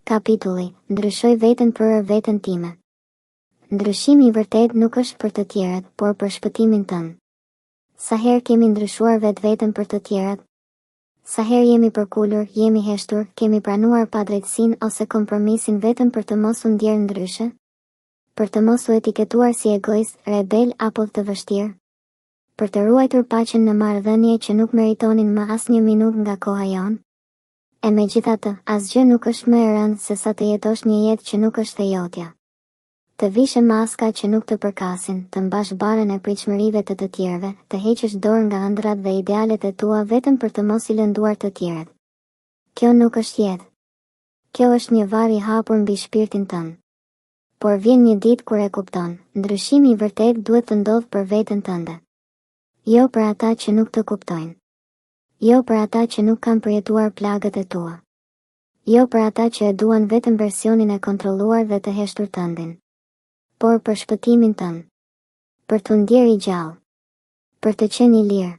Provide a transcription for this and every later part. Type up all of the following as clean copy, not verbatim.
Kapitulli, ndryshoj veten për veten time. Ndryshimi i vërtet nuk është për të tjerët, por për shpëtimin tënd. Sa herë kemi ndryshuar vetveten për të tjerët? Sa herë jemi përkulur, jemi heshtur, kemi pranuar padrejtësinë ose kompromisin vetëm për të mos u ndjerë ndryshe? Për të mos u etiketuar si egoist, rebel apo të vështirë? Për të ruajtur paqen në marrëdhënie që nuk meritonin më asnjë minutë nga koha jonë? E megjithatë, asgjë nuk është më e rëndë se sa të jetosh një jetë që nuk është e jotja. Të vishe maska që nuk të përkasin, të mbash barën e pritshmërive të tjerëve, të heqësh dorë nga ëndrat dhe idealet e tua vetëm për të mos i lënduar të tjerët. Kjo nuk është jetë. Kjo është një varr i hapur mbi shpirtin tënd. Por vjen një ditë kur e kupton, ndryshimi i vërtet duhet të ndodhë për veten tënde. Jo për ata që nuk të kuptojnë. Jo për ata që nuk kanë përjetuar plagët e tua. Jo për ata që e duan vetëm versionin e kontrolluar dhe të heshtur tëndin. Por për shpëtimin tënd. Për të ndjerë i gjallë. Për të qenë i lirë.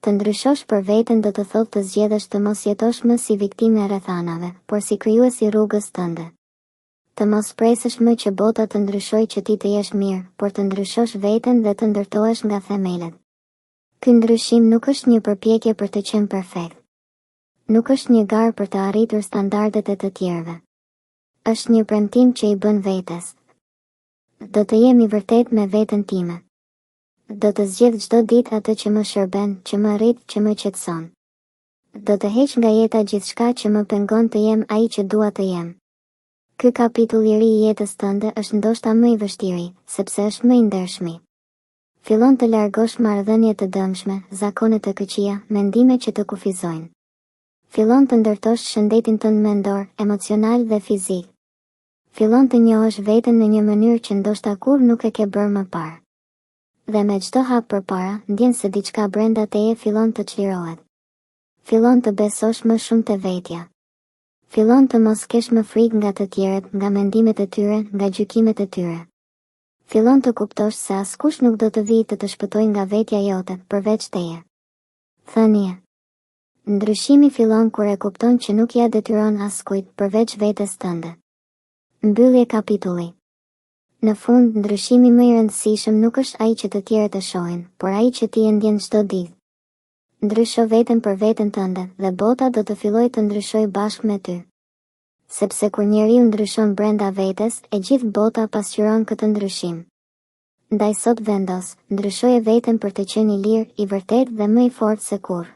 Të ndryshosh për veten do të thotë të zgjedhësh të mos jetosh më si viktime e rrethanave, por si krijues i rrugës tënde. Të mos presësh më që bota të ndryshojë që ti të jesh mirë, por të ndryshosh veten dhe të ndërtohesh nga themelet. Ky ndryshim nuk është një përpjekje për të qenë perfekt. Nuk është një garë për të arritur standardet e të tjerëve. Është një premtim që i bën vetes. Do të jem i vërtet me veten time. Do të zgjedh çdo ditë atë që më shërben, që më rrit, që më qetëson. Do të heq nga jeta gjithçka që më pengon të jem ai që dua të jem. Ky kapitull i ri i jetës tënde është ndoshta më i vështirë, sepse është më i ndershëm. Fillon të largosh marrëdhënie të dëmshme, zakone të këqija, mendime që të kufizojnë. Fillon të ndërtosh shëndetin tënd mendor, emocional dhe fizik. Fillon të njohësh veten në një mënyrë që ndoshta kurrë nuk e ke bërë më parë. Dhe me çdo hap përpara, ndjen se diçka brenda teje fillon të çlirohet. Fillon të besosh më shumë te vetja. Fillon të mos kesh më frikë nga të tjerët, nga mendimet e tyre, nga gjykimet e tyre. Fillon të kuptosh se askush nuk do të vijë të shpëtojë nga vetja jote, përveç teje. Thënie. Ndryshimi fillon kur e kupton që nuk ja detyron askujt përveç vetes tënde. Mbyllje kapitulli. Në fund, ndryshimi më i rëndësishëm nuk është ai që të tjerët e shohin, por ai që ti e ndjen çdo ditë. Ndrysho veten për veten tënde dhe bota do të fillojë të ndryshojë bashkë me ty. Sepse kur njeriu ndryshon brenda vetes, e gjithë bota pasqyron këtë ndryshim. Ndaj sot vendos, ndryshoje veten për të qenë i lirë, i vërtet dhe më i fortë se kurrë.